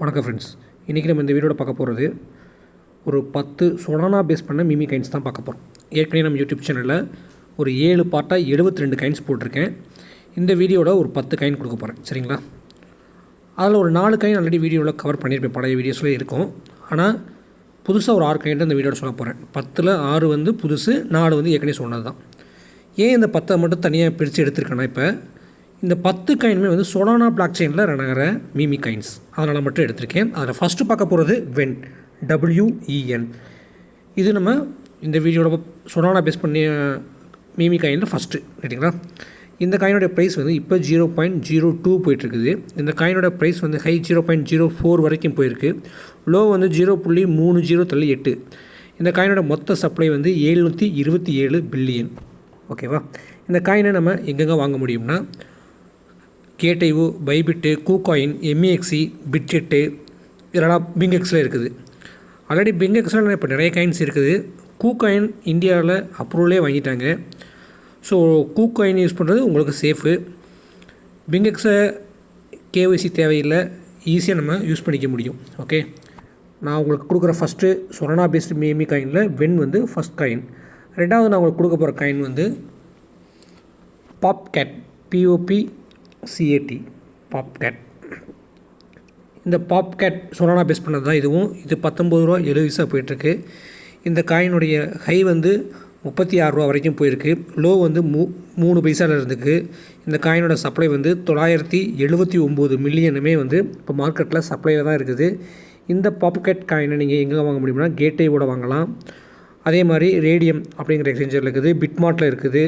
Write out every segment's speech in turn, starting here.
வணக்கம் ஃப்ரெண்ட்ஸ். இன்றைக்கி நம்ம இந்த வீடியோட பார்க்க போகிறது ஒரு 10 சொலானா பேஸ் பண்ண மீமி காயின்ஸ் தான் பார்க்க போகிறோம். ஏற்கனவே நம்ம யூடியூப் சேனலில் ஒரு 7 பார்ட்டாக 72 காயின்ஸ் போட்டிருக்கேன். இந்த வீடியோட ஒரு 10 காயின் கொடுக்க போகிறேன், சரிங்களா? அதில் ஒரு 4 காயின் ஆல்ரெடி வீடியோவில் கவர் பண்ணியிருப்பேன், பழைய வீடியோஸில் இருக்கும். ஆனால் புதுசாக ஒரு 6 காயின் தான் இந்த வீடியோட சொல்ல போகிறேன். 10ல் 6 வந்து புதுசு, 4 வந்து ஏற்கனவே சொன்னது தான். ஏன் இந்த 10 மட்டும் தனியாக பிரித்து எடுத்துருக்கேன்னா, இப்போ இந்த 10 காயினுமே வந்து சொலானா பிளாக் செயினில் ரன் ஆகிற மீமி காயின்ஸ், அதனால் மட்டும் எடுத்திருக்கேன். அதில் ஃபஸ்ட்டு பார்க்க போகிறது வென், WEN. இது நம்ம இந்த வீடியோட சொலானா பேஸ் பண்ணி மீமி காயினில் ஃபஸ்ட்டு, ரைட்டுங்களா? இந்த காயினோட ப்ரைஸ் வந்து இப்போ 0.02 போயிட்டுருக்குது. இந்த காயினோட ப்ரைஸ் வந்து ஹை 0.04 வரைக்கும் போயிருக்கு. லோ வந்து 0.30 இந்த காயினோட மொத்த சப்ளை வந்து 727 பில்லியன். ஓகேவா? இந்த காயினை நம்ம எங்கெங்கே வாங்க முடியும்னா, கேட்டைவு, பைபிட்டு, கூகாயின், MEXC, பிட்ஜெட்டு, இதெல்லாம் பிங்கெக்ஸில் இருக்குது. ஆல்ரெடி பிங்கெக்ஸில் இப்போ நிறைய காயின்ஸ் இருக்குது. கூகாயின் இந்தியாவில் அப்ரூவலே வாங்கிட்டாங்க. ஸோ கூகாயின் யூஸ் பண்ணுறது உங்களுக்கு சேஃபு. பிங்கெக்ஸை KYC தேவையில்லை, ஈஸியாக நம்ம யூஸ் பண்ணிக்க முடியும். ஓகே, நான் உங்களுக்கு கொடுக்குற ஃபஸ்ட்டு சொலானா பேஸ்டு மீமி காயினில் வென் வந்து ஃபஸ்ட் காயின். ரெண்டாவது நான் உங்களுக்கு கொடுக்க போகிற காயின் வந்து பாப்கேட், POPCAT, பாப்கேட். இந்த பாப்கேட் சொலானா பேஸ் பண்ணது தான் இதுவும். இது ₹19.70 போயிட்டுருக்கு. இந்த காயினுடைய ஹை வந்து ₹36 வரைக்கும் போயிருக்கு. லோ வந்து 3 பைசாவில் இருந்துக்கு. இந்த காயினோட சப்ளை வந்து 979 மில்லியனுமே வந்து இப்போ மார்க்கெட்டில் சப்ளையில் தான் இருக்குது. இந்த பாப்கேட் காயினை நீங்கள் எங்கே வாங்க முடியும்னா, கேட்வேவோட வாங்கலாம். அதே மாதிரி ரேடியம் அப்படிங்கிற எக்ஸ்சேஞ்சரில் இருக்குது, பிட்மார்ட்டில் இருக்குது,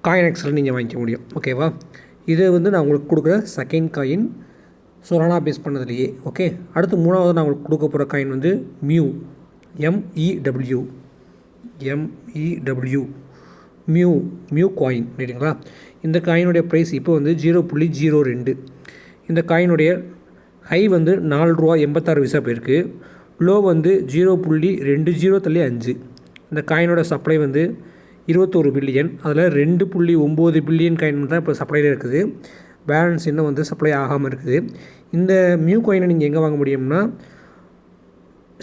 காயினெக்ஸில் நீங்கள் வாங்கிக்க முடியும். ஓகேவா? இது வந்து நான் உங்களுக்கு கொடுக்குற செகண்ட் காயின் சொலானா பேஸ் பண்ணதுலையே. ஓகே, அடுத்து மூணாவது நான் உங்களுக்கு கொடுக்க போகிற காயின் வந்து மியூ, MEW, மியூ காயின், ரைட்டுங்களா? இந்த காயினுடைய ப்ரைஸ் இப்போ வந்து 0.02. இந்த காயினுடைய ஹை வந்து $4.86 போயிருக்கு. லோ வந்து 0.20 இந்த காயினோட சப்ளை வந்து 21 பில்லியன். அதில் 2.9 பில்லியன் காயின் தான் இப்போ சப்ளையில் இருக்குது. பேலன்ஸ் இன்னும் வந்து சப்ளை ஆகாமல் இருக்குது. இந்த மியூ காயினை நீங்கள் எங்கே வாங்க முடியும்னா,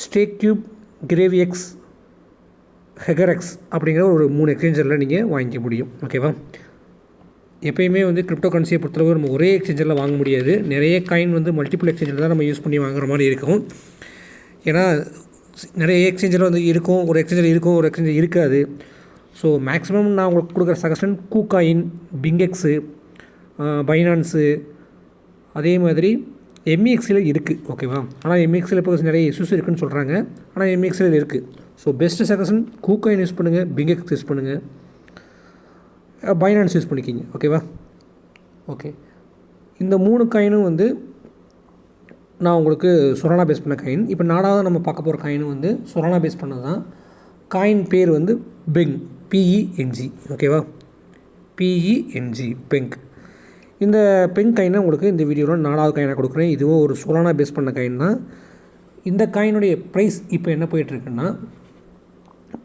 ஸ்டேக்யூப், கிரேவிஎக்ஸ், ஹெகரெக்ஸ் அப்படிங்கிற ஒரு 3 எக்ஸ்சேஞ்சரில் நீங்கள் வாங்கிக்க முடியும். ஓகேவா? எப்போயுமே வந்து கிரிப்டோ கரன்சியை பொறுத்தளவு நம்ம ஒரே எக்ஸ்சேஞ்சரில் வாங்க முடியாது. நிறைய காயின் வந்து மல்டிபிள் எக்ஸ்சேஞ்சில் தான் நம்ம யூஸ் பண்ணி வாங்குற மாதிரி இருக்கும். ஏன்னா நிறைய எக்ஸ்சேஞ்சில் வந்து இருக்கும், ஒரு எக்ஸ்சேஞ்சில் இருக்கும், ஒரு எக்ஸ்சேஞ்சில் இருக்காது. ஸோ மேக்ஸிமம் நான் உங்களுக்கு கொடுக்குற சஜஷன் கூகாயின், பிங்கெக்ஸு, பைனான்ஸு, அதே மாதிரி MEXCயில் இருக்குது. ஓகேவா? ஆனால் MEXCயில் இப்போ நிறைய இஷ்யூஸ் இருக்குதுன்னு சொல்கிறாங்க. ஆனால் MEXCயில் இருக்குது. So best suggestion KuCoin use பண்ணுங்கள், பிங்கெக்ஸ் யூஸ் பண்ணுங்கள், பைனான்ஸ் யூஸ் பண்ணிக்கிங்க. ஓகேவா? ஓகே, இந்த 3 காயினும் வந்து நான் உங்களுக்கு சொலானா பேஸ் பண்ண காயின். இப்போ 4வது நம்ம பார்க்க போகிற காயினும் வந்து சொலானா பேஸ் பண்ணது தான். காயின் பேர் வந்து பெங், PENG. ஓகேவா? PENG, Peng. இந்த பெங் காயினை உங்களுக்கு இந்த வீடியோவில் 4வது காயினாக கொடுக்குறேன். இதுவும் ஒரு சொலானா பேஸ் பண்ண காயின் தான். இந்த காயினுடைய ப்ரைஸ் இப்போ என்ன போயிட்டுருக்குன்னா,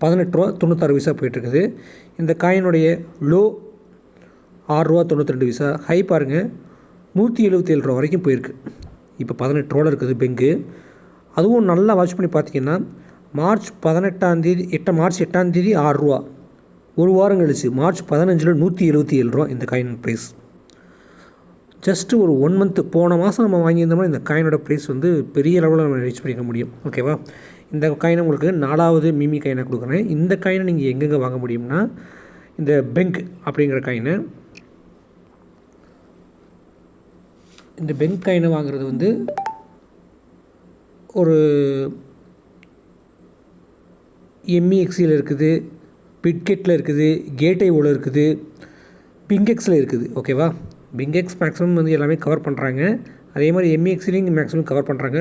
$18.96 போயிட்டுருக்குது. இந்த காயினுடைய லோ $6.92, ஹை பாருங்கள் $177 வரைக்கும் போயிருக்கு. இப்போ $18 இருக்குது பெங்கு. அதுவும் நல்லா வாட்ச் பண்ணி பார்த்தீங்கன்னா, மார்ச் 8ஆம் தேதி $6, ஒரு வாரம் கழிச்சு மார்ச் 15 $177 இந்த காயின் ப்ரைஸ். ஜஸ்ட்டு ஒரு 1 மந்த், போன மாதம் நம்ம வாங்கியிருந்தோம்னா இந்த காயினோட ப்ரைஸ் வந்து பெரிய லெவலில் நம்ம ரீச் பண்ணிக்க முடியும். ஓகேவா? இந்த காயினை உங்களுக்கு 4வது மீமி காயினை கொடுக்குறேன். இந்த காயினை நீங்கள் எங்கெங்கே வாங்க முடியும்னா, இந்த பெங்க் அப்படிங்கிற காயினை, இந்த பெங்க் காயினை வாங்குறது வந்து ஒரு MEXCயில் இருக்குது, பிட்கெட்டில் இருக்குது, கேட்வேவில் இருக்குது, பிங்கெக்ஸில் இருக்குது. ஓகேவா? பிங்கெக்ஸ் மேக்ஸிமம் வந்து எல்லாமே கவர் பண்ணுறாங்க. அதே மாதிரி MEXCலையும் மேக்ஸிமம் கவர் பண்ணுறாங்க.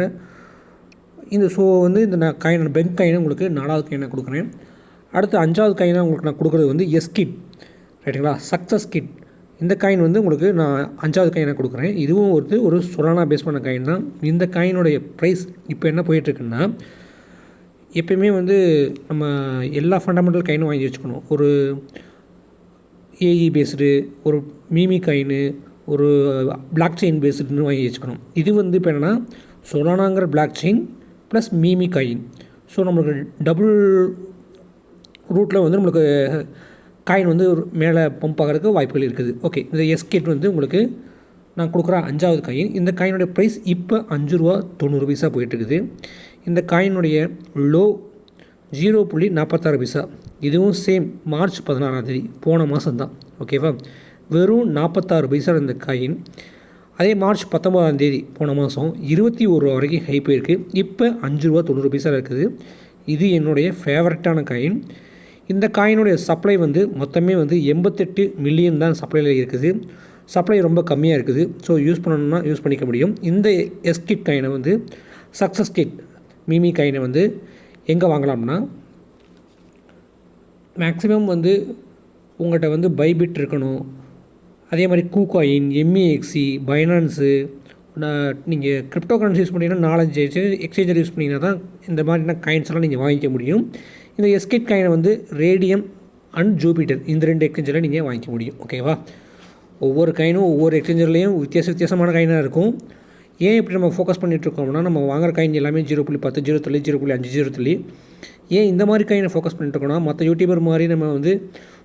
இந்த ஸோ வந்து இந்த காயின், பெங்க் காயினை உங்களுக்கு 4வது காயினை கொடுக்குறேன். அடுத்து 5வது காயினாக உங்களுக்கு நான் கொடுக்குறது வந்து எஸ்கிட், ரைட்டுங்களா? Success kit. இந்த காயின் வந்து உங்களுக்கு நான் 5வது காயினாக கொடுக்குறேன். இதுவும் ஒரு சொலானா பேஸ் பண்ண காயின் தான். இந்த காயினுடைய ப்ரைஸ் இப்போ என்ன போயிட்டுருக்குன்னா, எப்பயுமே வந்து நம்ம எல்லா ஃபண்டமெண்டல் காயினும் வாங்கி வச்சுக்கணும். ஒரு ஏஇ பேஸ்டு, ஒரு மீமி காயின், ஒரு பிளாக் செயின் பேஸ்டுன்னு வாங்கி வச்சுக்கணும். இது வந்து இப்போ என்னென்னா சொலானாங்கிற blockchain plus meme coin. So நம்மளுக்கு டபுள் ரூட்டில் வந்து நம்மளுக்கு காயின் வந்து மேலே பம்ப் ஆகிறதுக்கு வாய்ப்புகள் இருக்குது. ஓகே, இந்த எஸ்கேட் வந்து உங்களுக்கு நான் கொடுக்குற 5வது காயின். இந்த காயினுடைய ப்ரைஸ் இப்போ ₹5.90 போயிட்டுருக்குது. இந்த காயினுடைய லோ 0.46. இதுவும் சேம் மார்ச் 16 போன மாதம்தான். ஓகேவா, வெறும் 46 இந்த காயின். அதே மார்ச் 19 போன மாதம் ₹21 வரைக்கும் ஹை போயிருக்கு. இப்போ ₹5.90 இருக்குது. இது என்னுடைய ஃபேவரட்டான காயின். இந்த காயினுடைய சப்ளை வந்து மொத்தமே வந்து 88 மில்லியன் தான் சப்ளையில் இருக்குது. சப்ளை ரொம்ப கம்மியாக இருக்குது. ஸோ யூஸ் பண்ணணும்னா யூஸ் பண்ணிக்க முடியும். இந்த எஸ்கிட் காயினை வந்து சக்ஸஸ் கிட் மீமி காயினை வந்து எங்கே வாங்கலாம்னா, மேக்ஸிமம் வந்து உங்கள்கிட்ட வந்து பைபிட் இருக்கணும். அதே மாதிரி கூகாயின், MEXC, பைனான்ஸு, நீங்கள் கிரிப்டோ கரன்சி யூஸ் பண்ணிங்கன்னா 4-5 எக்ஸ்சேஞ்சர் யூஸ் பண்ணிங்கன்னா தான் இந்த மாதிரியான காயின்ஸ்லாம் நீங்கள் வாங்கிக்க முடியும். இந்த எஸ்கேட் காயினை வந்து ரேடியம் அண்ட் ஜூபிட்டர் இந்த 2 எக்ஸ்சேஞ்சரில் நீங்கள் வாங்கிக்க முடியும். ஓகேவா, ஒவ்வொரு காயினும் ஒவ்வொரு எக்ஸ்சேஞ்சர்லேயும் வித்தியாசமான காயினாக இருக்கும். ஏன் இப்படி நம்ம ஃபோக்கஸ் பண்ணிகிட்ருக்கோம்னா, நம்ம வாங்குகிற காயின் எல்லாமே 0.10, 0.5, 0.5 ஏன் இந்த மாதிரி காயினை ஃபோக்கஸ் பண்ணிட்டுருக்கோம்னா, மற்ற யூடியூபர் மாதிரி நம்ம வந்து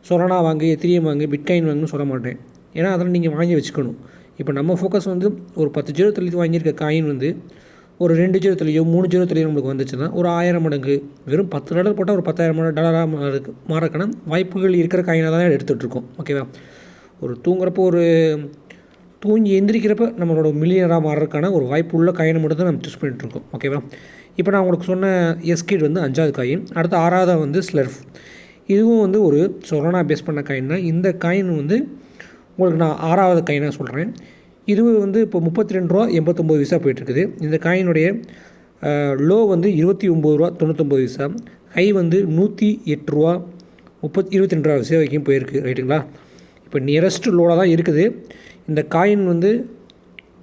சொலானா வாங்கி, எத்திரியம் வாங்கி, பிட்காயின் வாங்கன்னு சொல்ல மாட்டேன். ஏன்னா அதெல்லாம் நீங்கள் வாங்கி வச்சுக்கணும். இப்போ நம்ம ஃபோக்கஸ் வந்து ஒரு 10 0 வாங்கியிருக்க காயின் வந்து ஒரு 2 0 3 0 நம்மளுக்கு வந்துச்சுன்னா ஒரு 1000 மடங்கு, வெறும் $10 போட்டால் ஒரு $10,000 மாறக்கான வாய்ப்புகள் இருக்கிற காயினாக தான் எடுத்துகிட்ருக்கோம். ஓகேவா, ஒரு தூங்குறப்போ ஒரு தூங்கி எந்திரிக்கிறப்ப நம்மளோட மில்லியனராக மாறுறதுக்கான ஒரு வாய்ப்பு உள்ள காயினை மட்டும் தான் நம்ம சூஸ் பண்ணிகிட்ருக்கோம். ஓகேவா, இப்போ நான் உங்களுக்கு சொன்ன எஸ்கிட் வந்து 5வது காயின். அடுத்து 6வது வந்து ஸ்லர்ஃப். இதுவும் வந்து ஒரு சொலானா பேஸ் பண்ண காயின் தான். இந்த காயின் வந்து உங்களுக்கு நான் 6வது காயினாக சொல்கிறேன். இது வந்து இப்போ ₹32.89 போயிட்டுருக்குது. இந்த காயினுடைய லோ வந்து ₹29.99, ஹை வந்து ₹108.22 வரைக்கும் போயிருக்கு. ரைட்டுங்களா, இப்போ நியரஸ்ட் லோடாக தான் இருக்குது. இந்த காயின் வந்து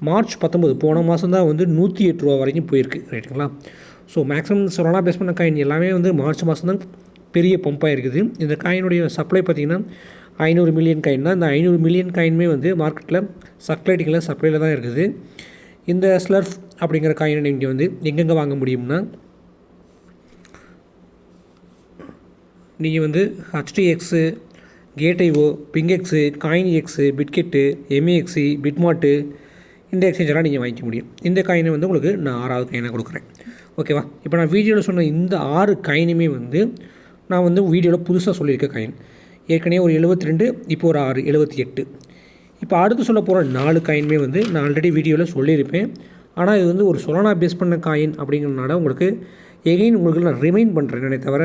மார்ச் 19 போன மாதம் தான் வந்து ₹108 வரைக்கும் போயிருக்கு. ரைட்டுங்களா, ஸோ மேக்ஸிமம் சொலானா பேஸ் பண்ண காயின் எல்லாமே வந்து மார்ச் மாதம் தான் பெரிய பம்பாக இருக்குது. இந்த காயினுடைய சப்ளை பார்த்திங்கன்னா 500 மில்லியன் காயின் தான். இந்த 500 மில்லியன் காயினுமே வந்து மார்க்கெட்டில் சர்க்குலேட்டிங்கில் சப்ளையில் தான் இருக்குது. இந்த ஸ்லர்ஃப் அப்படிங்கிற காயினை நீங்கள் வந்து எங்கெங்கே வாங்க முடியும்னா, நீங்கள் வந்து HTX, கேட்ஐஓ, பிங்கெக்ஸு, காயின்எக்ஸு, பிட்கெட்டு, MEXC, பிட்மார்ட்டு இந்த எக்ஸ்சேஞ்செல்லாம் நீங்கள் வாங்கிக்க முடியும். இந்த காயினை வந்து உங்களுக்கு நான் 6வது காயினாக கொடுக்குறேன். ஓகேவா, இப்போ நான் வீடியோவில் சொன்ன இந்த 6 காயினுமே வந்து நான் வந்து வீடியோவில் புதுசாக சொல்லியிருக்க காயின். ஏற்கனவே ஒரு 72, இப்போ ஒரு 6, 78. இப்போ அடுத்து சொல்ல போகிற 4 காயினுமே வந்து நான் ஆல்ரெடி வீடியோவில் சொல்லியிருப்பேன். ஆனால் இது வந்து ஒரு சொலானா பேஸ் பண்ண காயின் அப்படிங்கிறதுனால உங்களுக்கு எகைன் உங்களுக்கு நான் ரிமைண்ட் பண்ணுறேனே தவிர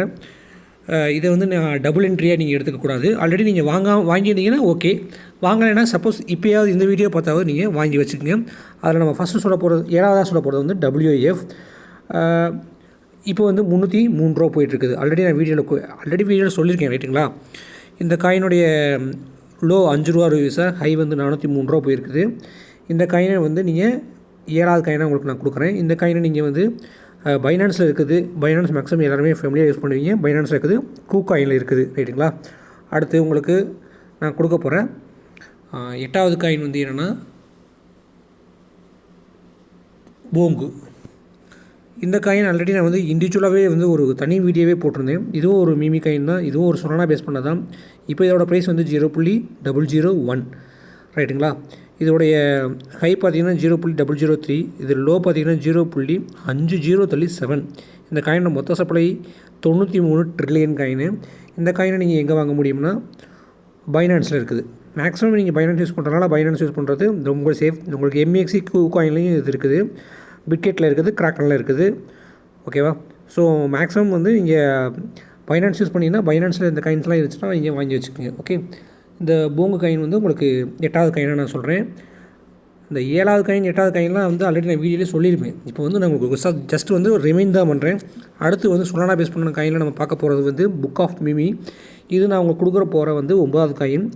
இதை வந்து நான் டபுள் என்ட்ரியாக நீங்கள் எடுத்துக்கக்கூடாது. ஆல்ரெடி நீங்கள் வாங்கியிருந்தீங்கன்னா ஓகே, வாங்கலைன்னா சப்போஸ் இப்போயாவது இந்த வீடியோ பார்த்தாவது நீங்கள் வாங்கி வச்சுக்கோங்க. அதில் நம்ம ஃபஸ்ட்டு சொல்ல போகிறது 7வதாக சொல்ல போகிறது வந்து WF. இப்போ வந்து ₹303 போயிட்டுருக்குது. ஆல்ரெடி வீடியோவில் சொல்லியிருக்கேன். ரைட்டுங்களா, இந்த காயினுடைய லோ ₹5.60, ஹை வந்து ₹403 போயிருக்குது. இந்த காயினை வந்து நீங்கள் 7வது காயினாக உங்களுக்கு நான் கொடுக்குறேன். இந்த காயினை நீங்கள் வந்து பைனான்ஸில் இருக்குது. பைனான்ஸ் மேக்ஸிமம் எல்லாருமே ஃபேமிலியாக யூஸ் பண்ணுவீங்க. பைனான்ஸில் இருக்குது, கூகாயினில் இருக்குது. ரைட்டுங்களா, அடுத்து உங்களுக்கு நான் கொடுக்க போகிறேன் 8வது காயின் வந்து என்னென்னா போங்கு. இந்த காயின் ஆல்ரெடி நான் வந்து இண்டிவிஜுவலாகவே வந்து ஒரு தனி வீடியோவே போட்டிருந்தேன். இதுவும் ஒரு மீமி காயின் தான். இதுவும் ஒரு சொலானா பேஸ் பண்ண தான். இப்போ இதோட ப்ரைஸ் வந்து 0.001. ரைட்டுங்களா, இதோடைய ஹை பார்த்திங்கன்னா 0.003, இது லோ பார்த்திங்கன்னா 0.5037. இந்த காயினோட மொத்த சப்ளை 93 ட்ரில்லியன் காயின். இந்த காயினை நீங்கள் எங்கே வாங்க முடியும்னா பைனான்ஸில் இருக்குது. மேக்ஸிமம் நீங்கள் பைனான்ஸ் யூஸ் பண்ணுறதுனால பைனான்ஸ் யூஸ் பண்ணுறது ரொம்ப சேஃப். உங்களுக்கு MEXC காயின்லேயும் இது இருக்குது, பிட்கெட்டில் இருக்குது, கிராக்கனில் இருக்குது. ஓகேவா, ஸோ மேக்ஸிமம் வந்து இங்கே பைனான்ஸ் யூஸ் பண்ணிங்கன்னா பைனான்ஸில் இந்த காயின்ஸ்லாம் இருந்துச்சுன்னா இங்கே வாங்கி வச்சுக்கோங்க. ஓகே, இந்த போங்கு காயின் வந்து உங்களுக்கு 8வது காயினாக நான் சொல்கிறேன். இந்த 7வது காயின் 8வது காயின்லாம் வந்து ஆல்ரெடி நான் வீடியோலேயே சொல்லியிருப்பேன். இப்போ வந்து நான் உங்களுக்கு ஜஸ்ட் வந்து ஒரு ரிமைண்ட் தான் பண்ணுறேன். அடுத்து வந்து சொலானா பேஸ் பண்ண காயினில் நம்ம பார்க்க போகிறது வந்து புக் ஆஃப் மிமி. இது நான் உங்களுக்கு கொடுக்குற போகிற வந்து 9வது காயின்.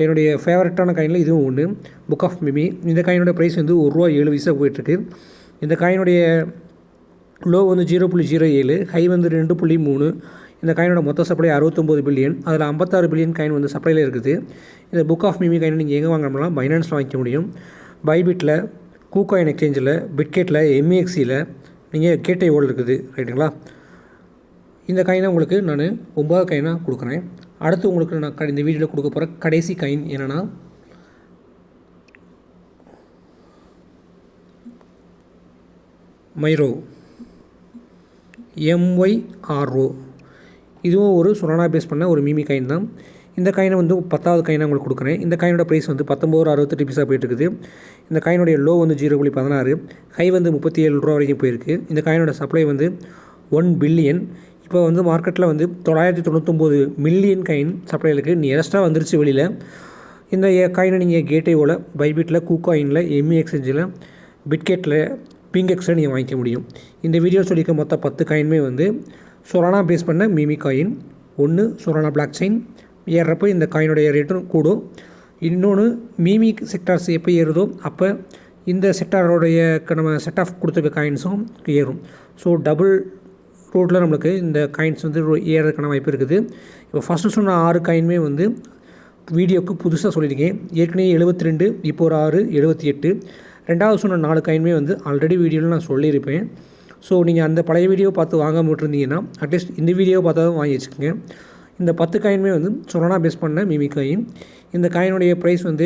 என்னுடைய ஃபேவரட்டான காயினில் இதுவும் ஒன்று, புக் ஆஃப் மிமி. இந்த காயினோட ப்ரைஸ் வந்து ₹1.07 போயிட்டுருக்கு. இந்த காயினுடைய லோ வந்து 0.07, ஹை வந்து 2.3. இந்த காயினோட மொத்த சப்ளை 69 பில்லியன். அதில் 56 பில்லியன் காயின் வந்து சப்ளையில் இருக்குது. இந்த புக் ஆஃப் மிமி காயின் நீங்கள் எங்கே வாங்கணும்னா பைனான்ஸில் வாங்கிக்க முடியும். பைபிட்டில், கூகாயின் எக்ஸ்சேஞ்சில், பிட்கெட்டில், MEXCயில் நீங்கள் கேட்டை ஓல் இருக்குது ரைட்டுங்களா. இந்த காயினை உங்களுக்கு நான் 9 காயினாக கொடுக்குறேன். அடுத்து உங்களுக்கு நான் இந்த வீடியோவில் கொடுக்க போகிற கடைசி காயின் என்னென்னா மைரோ, MYRO. இதுவும் ஒரு சொலானா பேஸ் பண்ண ஒரு மீமி காயின் தான். இந்த காயினை வந்து 10வது காயினாக உங்களுக்கு கொடுக்குறேன். இந்த காயினோட ப்ரைஸ் வந்து 19.68 பைசா போயிட்டுருக்குது. இந்த காயினுடைய லோ வந்து 0.16, ஹை வந்து 37 ரூபா வரைக்கும் போயிருக்கு. இந்த காயினோட சப்ளை வந்து 1 பில்லியன். இப்போ வந்து மார்க்கெட்டில் வந்து 999 மில்லியன் காயின் சப்ளை இருக்குது. நியரஸ்ட்டாக வந்துருச்சு வெளியில். இந்த காயினை நீங்கள் கேட்டேவோட, பைபிட்டில், கூகாயினில், MEXCயில், பிட்கெட்டில், பிங்கெக்ஸில் நீங்கள் வாங்கிக்க முடியும். இந்த வீடியோ சொல்லியிருக்க மொத்த 10 காயினுமே வந்து சொலானா பேஸ் பண்ண மீமி காயின். ஒன்று சொலானா பிளாக் செயின் ஏறுறப்போ இந்த காயினுடைய ரேட்டும் கூடும். இன்னொன்று மீமி செக்டார்ஸ் எப்போ ஏறுதோ அப்போ இந்த செக்டாரோடைய நம்ம செட் ஆஃப் கொடுத்துருக்க காயின்ஸும் ஏறும். ஸோ டபுள் ரோட்டில் நம்மளுக்கு இந்த காயின்ஸ் வந்து ஏறதுக்கான வாய்ப்பு இருக்குது. இப்போ ஃபஸ்ட்டு சொன்ன 6 காயினுமே வந்து வீடியோவுக்கு புதுசாக சொல்லியிருக்கேன். ஏற்கனவே 72, இப்போ ஒரு 6, 78. ரெண்டாவது சொன்ன 4 காயினுமே வந்து ஆல்ரெடி வீடியோவில் நான் சொல்லியிருப்பேன். ஸோ நீங்கள் அந்த பழைய வீடியோ பார்த்து வாங்காமல் விட்டுருந்தீங்கன்னா அட்லீஸ்ட் இந்த வீடியோ பார்த்தா தான் வாங்கி வச்சுக்கோங்க. இந்த 10 காயினுமே வந்து சொலானா பேஸ் பண்ண மீமி காயின். இந்த காயினுடைய ப்ரைஸ் வந்து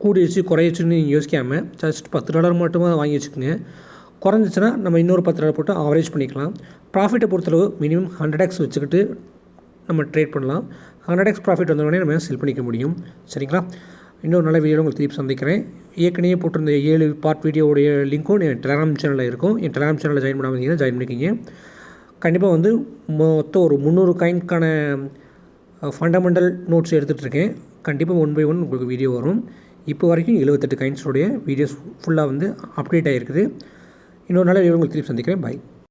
கூடிடுச்சு குறையிச்சுன்னு நீங்கள் யோசிக்காமல் ஜஸ்ட் $10 மட்டுமே வாங்கி வச்சுக்கோங்க. குறைஞ்சிச்சின்னா நம்ம இன்னொரு $10 போட்டு ஆவரேஜ் பண்ணிக்கலாம். ப்ராஃபிட்டை பொறுத்தளவு மினிமம் 100x வச்சுக்கிட்டு நம்ம ட்ரேட் பண்ணலாம். 100x ப்ராஃபிட் வந்தோடனே நம்ம செல் பண்ணிக்க முடியும். சரிங்களா. இன்னொரு நல்ல வீடியோவில் உங்களுக்கு திருப்பி சந்திக்கிறேன். ஏற்கனவே போட்டிருந்த 7 பார்ட் வீடியோடைய லிங்க்கும் என் டெலகிராம் சேனலில் இருக்கும். என் டெலகிராம் சேனலில் ஜாயின் பண்ணாமல் ஜாயின் பண்ணிக்கிங்க. கண்டிப்பாக வந்து மொத்தம் ஒரு 300 காயின்க்கான ஃபண்டமெண்டல் நோட்ஸ் எடுத்துகிட்ருக்கேன். கண்டிப்பாக 1 by 1 உங்களுக்கு வீடியோ வரும். இப்போ வரைக்கும் 78 காயின்ஸோடைய வீடியோஸ் ஃபுல்லாக வந்து அப்டேட் ஆகிருக்குது. இன்னொரு நல்ல வீடியோ உங்களுக்கு திருப்பி சந்திக்கிறேன். பாய்.